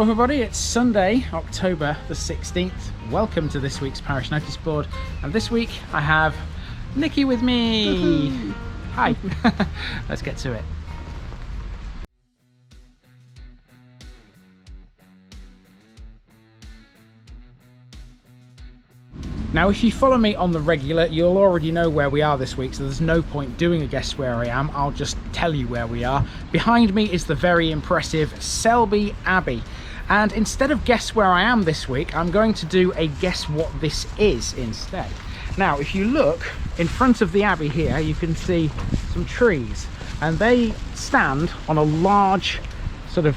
everybody, it's Sunday, October the 16th. Welcome to this week's Parish Noticeboard, and this week I have Nikki with me. Hi. Let's get to it. Now, if you follow me on the regular, you'll already know where we are this week, so there's no point doing a guess where I am. I'll just tell you where we are. Behind me is the very impressive SELBY Abbey. And instead of guess where I am this week, I'm going to do a guess what this is instead. Now, if you look in front of the Abbey here, you can see some trees, and they stand on a large sort of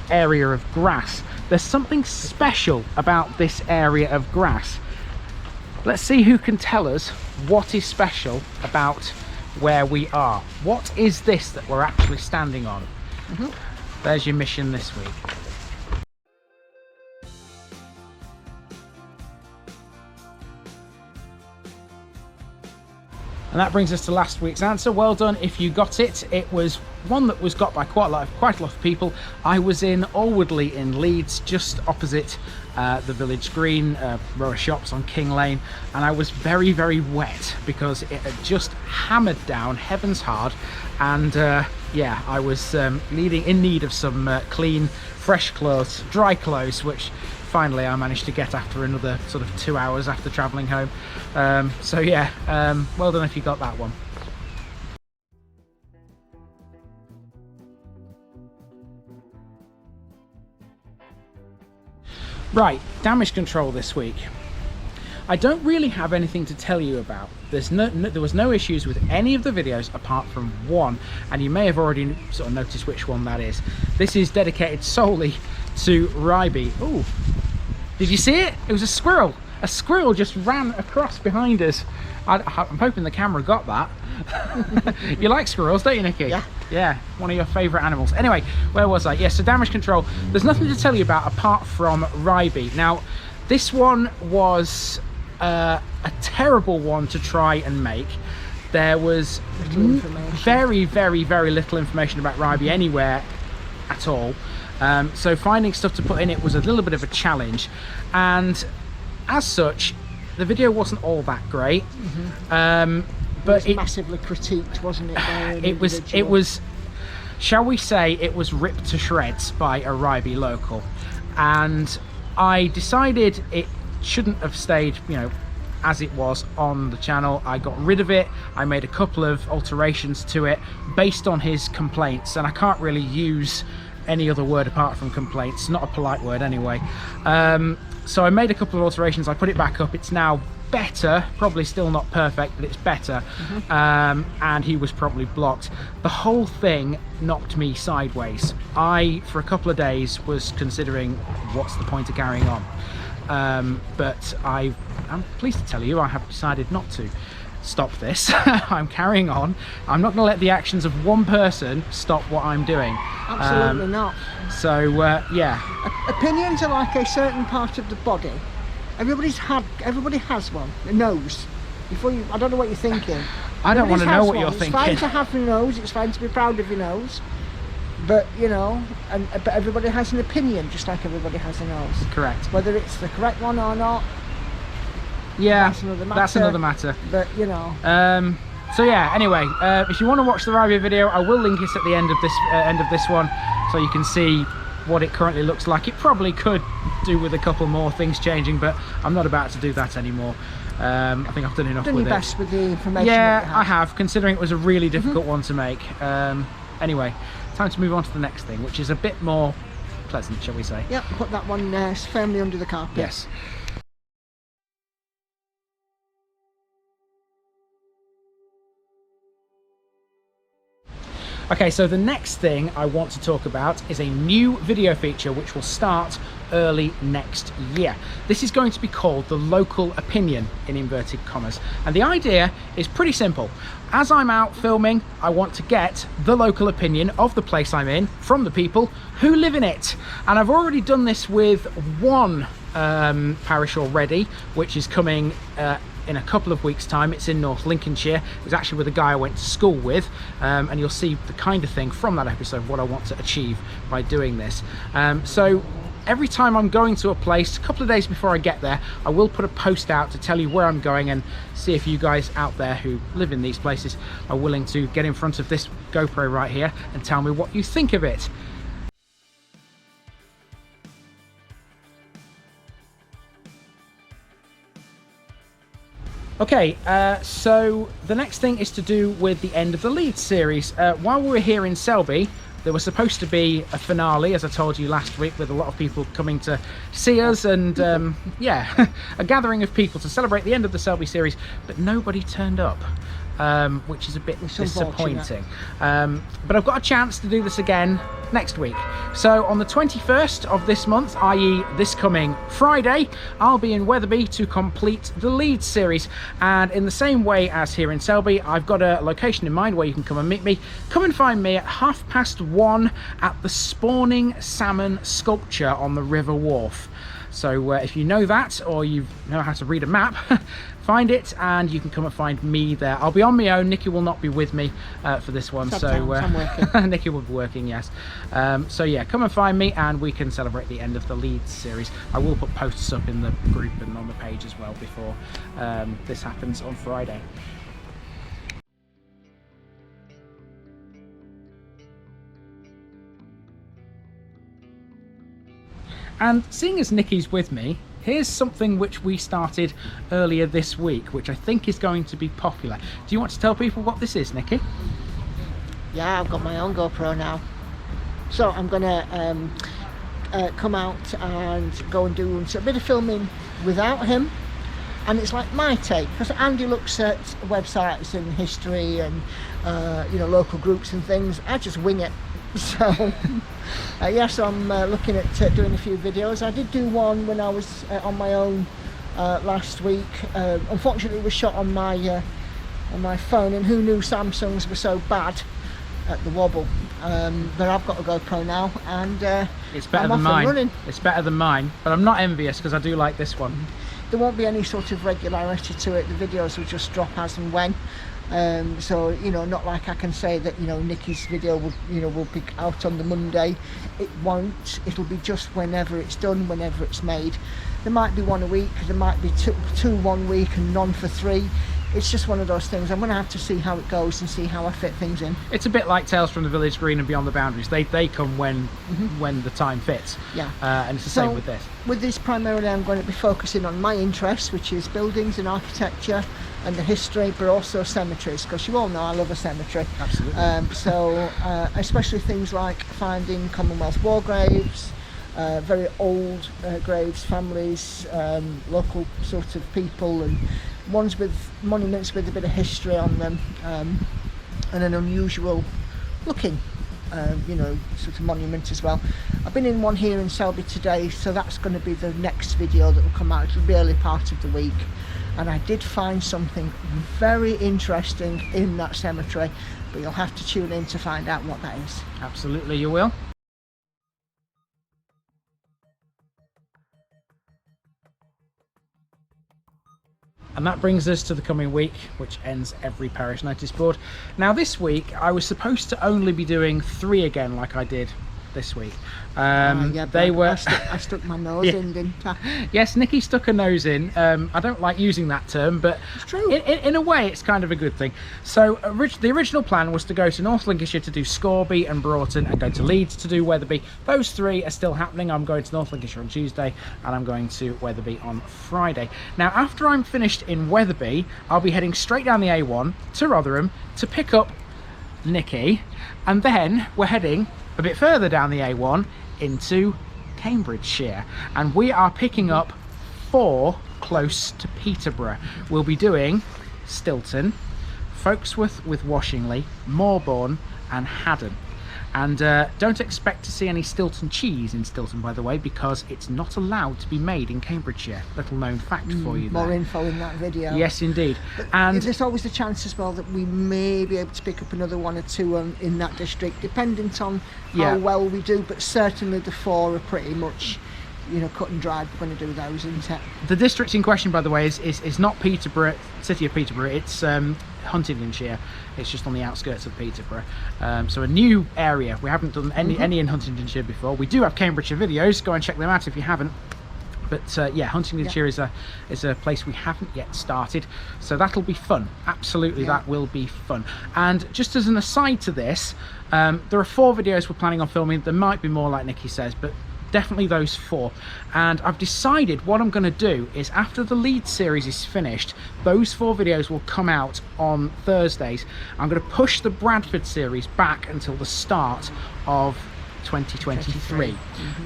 area of grass. There's something special about this area of grass. Let's see who can tell us what is special about where we are. What is this that we're actually standing on? There's your mission this week. And that brings us to last week's answer. Well done if you got it. It was one that was got by quite a lot of people. I was in ALWOODLEY in Leeds, just opposite the village green, row of shops on King Lane, and I was very, very wet because it had just hammered down heavens hard, and yeah, I was in need of some clean, fresh clothes, dry clothes, which finally I managed to get after another sort of 2 hours after travelling home. So yeah, well done if you got that one. Right, damage control this week. I don't really have anything to tell you about. There was no issues with any of the videos apart from one, and you may have already sort of noticed which one that is. This is dedicated solely to Ryby. Oh, did you see it? It was a squirrel. A squirrel just ran across behind us. I'm hoping the camera got that. You like squirrels, don't you, Nikki? Yeah. Yeah, one of your favourite animals. Anyway, where was I? Yeah, so damage control. There's nothing to tell you about apart from Ryby. Now, this one was a terrible one to try and make. There was very, very, very little information about Ryby anywhere at all. So finding stuff to put in it was a little bit of a challenge, and as such the video wasn't all that great. But it was massively critiqued, wasn't it? It was, shall we say, it was ripped to shreds by a Ryby local, and I decided it shouldn't have stayed, you know, as it was on the channel. I got rid of it. I made a couple of alterations to it based on his complaints, and I can't really use any other word apart from complaints, not a polite word anyway. So I made a couple of alterations. I put it back up. It's now better, probably still not perfect, but it's better. And he was probably blocked. The whole thing knocked me sideways. I, for a couple of days, was considering what's the point of carrying on. But I'm pleased to tell you I have decided not to stop this. I'm carrying on. I'm not going to let the actions of one person stop what I'm doing. Absolutely not. So yeah, opinions are like a certain part of the body. Everybody has one, a nose. I don't know what you're thinking. I don't want to know what you're thinking. It's fine to have a nose, it's fine to be proud of your nose, but you know, but everybody has an opinion, just like everybody has a nose. Correct. Whether it's the correct one or not, yeah, that's another matter. But you know. So yeah, anyway, if you want to watch the Ryby video, I will link it at the end of this one, so you can see what it currently looks like. It probably could do with a couple more things changing, but I'm not about to do that anymore. I think I've done enough with it. Done your best with the information. Yeah, I have, considering it was a really difficult one to make. Anyway, time to move on to the next thing, which is a bit more pleasant, shall we say. Yep, put that one firmly under the carpet. Yes. Okay, so the next thing I want to talk about is a new video feature which will start early next year. This is going to be called the local opinion, in inverted commas, and the idea is pretty simple. As I'm out filming, I want to get the local opinion of the place I'm in from the people who live in it, and I've already done this with one parish already, which is coming in a couple of weeks' time. It's in North Lincolnshire. It was actually with a guy I went to school with, and you'll see the kind of thing from that episode, what I want to achieve by doing this. So every time I'm going to a place, a couple of days before I get there, I will put a post out to tell you where I'm going, and see if you guys out there who live in these places are willing to get in front of this GoPro right here and tell me what you think of it. Okay, so the next thing is to do with the end of the Leeds series. While we were here in Selby, there was supposed to be a finale, as I told you last week, with a lot of people coming to see us, and yeah, a gathering of people to celebrate the end of the Selby series, but nobody turned up. Which is a bit disappointing. But I've got a chance to do this again next week. So on the 21st of this month, i.e. this coming Friday, I'll be in Wetherby to complete the Leeds series. And in the same way as here in Selby, I've got a location in mind where you can come and meet me. Come and find me at 1:30 at the Spawning Salmon sculpture on the River Wharf. So if you know that, or you know how to read a map, find it and you can come and find me there. I'll be on my own. Nikki will not be with me for this one. So I'm working. Nikki will be working, yes. So yeah, come and find me and we can celebrate the end of the Leeds series. I will put posts up in the group and on the page as well before this happens on Friday. And seeing as Nikki's with me, here's something which we started earlier this week, which I think is going to be popular. Do you want to tell people what this is, Nikki? Yeah, I've got my own GoPro now. So I'm going to come out and go and do a bit of filming without him. And it's like my take, because Andy looks at websites and history and you know, local groups and things. I just wing it. So yes, I'm looking at doing a few videos. I did do one when I was on my own last week. Unfortunately it was shot on my phone, and who knew Samsungs were so bad at the wobble. But I've got a GoPro now, and it's better than mine. It's better than mine, but I'm not envious because I do like this one. There won't be any sort of regularity to it. The videos will just drop as and when. So you know, not like I can say that, you know, Nikki's video will, you know, will be out on the Monday. It won't. It'll be just whenever it's done, whenever it's made. There might be one a week, there might be two 1 week and none for 3. It's just one of those things. I'm going to have to see how it goes and see how I fit things in. It's a bit like Tales from the Village Green and Beyond the Boundaries. They come when the time fits. Yeah. And it's the same with this. With this, primarily I'm going to be focusing on my interests, which is buildings and architecture and the history, but also cemeteries, because you all know I love a cemetery. Absolutely. So especially things like finding Commonwealth war graves, very old graves, families, local sort of people, and ones with monuments with a bit of history on them, and an unusual looking you know, sort of monument as well. I've been in one here in Selby today, so that's going to be the next video that will come out. It'll be early part of the week. And I did find something very interesting in that cemetery, but you'll have to tune in to find out what that is. Absolutely, you will. And that brings us to the coming week, which ends every Parish Noticeboard. Now this week, I was supposed to only be doing 3 again, like I did this week. Yeah, they were. I stuck my nose in, didn't I? Yes, Nikki stuck her nose in. I don't like using that term, but it's true. In a way, it's kind of a good thing. So the original plan was to go to North Lincolnshire to do Scorby and Broughton, and go to Leeds to do Wetherby. Those 3 are still happening. I'm going to North Lincolnshire on Tuesday, and I'm going to Wetherby on Friday. Now, after I'm finished in Wetherby, I'll be heading straight down the A1 to Rotherham to pick up Nikki, and then we're heading a bit further down the A1 into Cambridgeshire, and we are picking up 4 close to Peterborough. We'll be doing Stilton, Folkesworth with Washingley, Morbourne and Haddon. And don't expect to see any Stilton cheese in Stilton, by the way, because it's not allowed to be made in Cambridgeshire. Little known fact for you there. More info in that video. Yes, indeed. But and there's always a chance as well that we may be able to pick up another 1 or 2 in that district, dependent on how well we do. But certainly the 4 are pretty much, you know, cut and dried. We're going to do those, isn't it? The district in question, by the way, is not Peterborough, city of Peterborough. It's Huntingdonshire. It's just on the outskirts of Peterborough. So a new area. We haven't done any in Huntingdonshire before. We do have Cambridgeshire videos. Go and check them out if you haven't. But yeah, Huntingdonshire is a place we haven't yet started, so that'll be fun. Absolutely, that will be fun. And just as an aside to this, there are 4 videos we're planning on filming. There might be more, like Nikki says, but definitely those 4. And I've decided what I'm going to do is, after the Leeds series is finished, those 4 videos will come out on Thursdays. I'm going to push the Bradford series back until the start of 2023.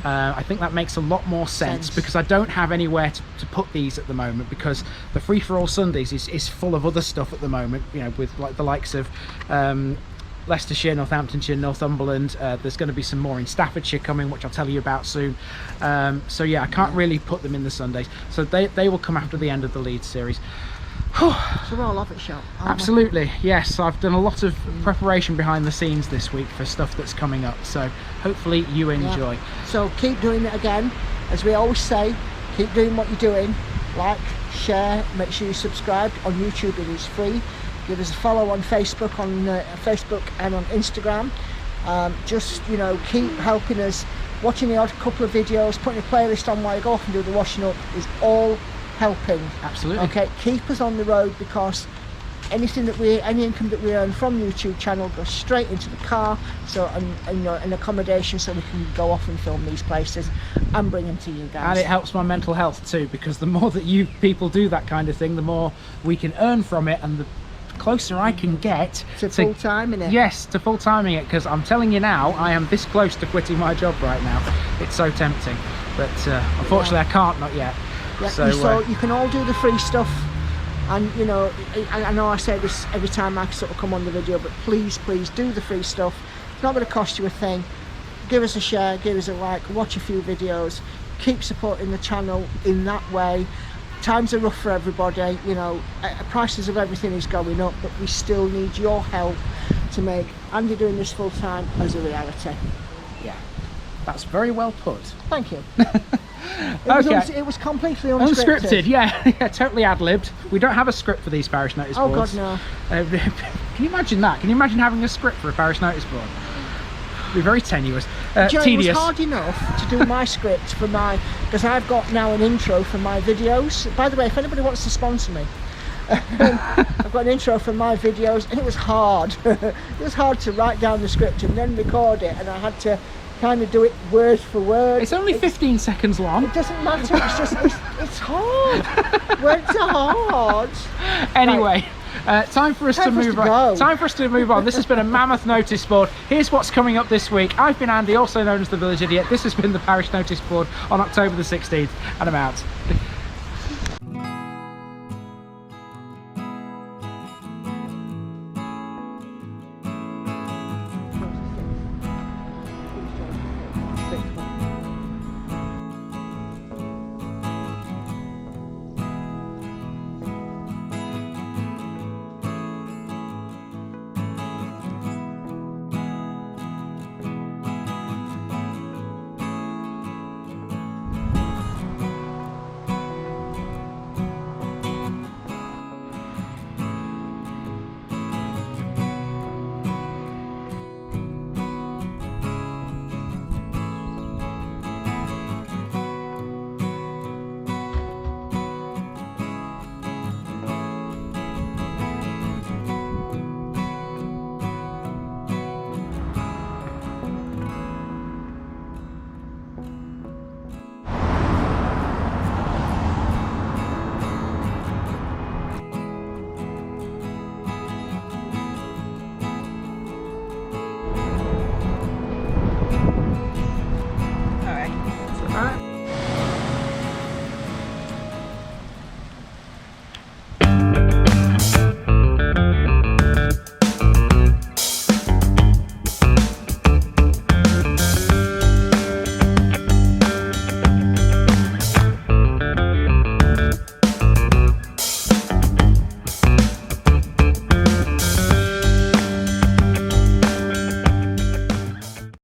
I think that makes a lot more sense because I don't have anywhere to put these at the moment, because the Free for All Sundays is full of other stuff at the moment, you know, with like the likes of Leicestershire, Northamptonshire, Northumberland. There's going to be some more in Staffordshire coming, which I'll tell you about soon. So yeah, I can't really put them in the Sundays, so they will come after the end of the Leeds series. So we're all off it, shop. Absolutely, yes. I've done a lot of preparation behind the scenes this week for stuff that's coming up, so hopefully you enjoy. So keep doing it again, as we always say. Keep doing what you're doing. Like, share, make sure you subscribe. On YouTube it is free. Give us a follow on Facebook, and on Instagram. Just, you know, keep helping us. Watching the odd couple of videos, putting a playlist on while you go off and do the washing up is all helping. Absolutely. Okay, keep us on the road, because any income that we earn from YouTube channel goes straight into the car, so and you know, an accommodation, so we can go off and film these places and bring them to you guys. And it helps my mental health too, because the more that you people do that kind of thing, the more we can earn from it, and the closer I can get to full time in it. Yes, to full timing it, because I'm telling you now, I am this close to quitting my job right now. It's so tempting, but unfortunately I can't, not yet. Yeah, so you can all do the free stuff, and you know, I know I say this every time I sort of come on the video, but please do the free stuff. It's not going to cost you a thing. Give us a share, give us a like, watch a few videos, keep supporting the channel in that way. Times are rough for everybody, you know, prices of everything is going up, but we still need your help to make Andy doing this full time as a reality. Yeah, that's very well put. Thank you. Okay. It was completely unscripted. Yeah, totally ad-libbed. We don't have a script for these parish notice boards. Oh God, no. Can you imagine that? Can you imagine having a script for a parish notice board? It'd be very tenuous. Tedious. It was hard enough to do my script for because I've got now an intro for my videos. By the way, if anybody wants to sponsor me, I've got an intro for my videos, and it was hard. It was hard to write down the script and then record it, and I had to kind of do it word for word. It's only 15 seconds long. It doesn't matter. It's just it's hard. Words are hard. Anyway. Time for us to move on. Time for us to move on. This has been a mammoth notice board. Here's what's coming up this week. I've been Andy, also known as the Village Idiot. This has been the Parish Notice Board on October the 16th, and I'm out.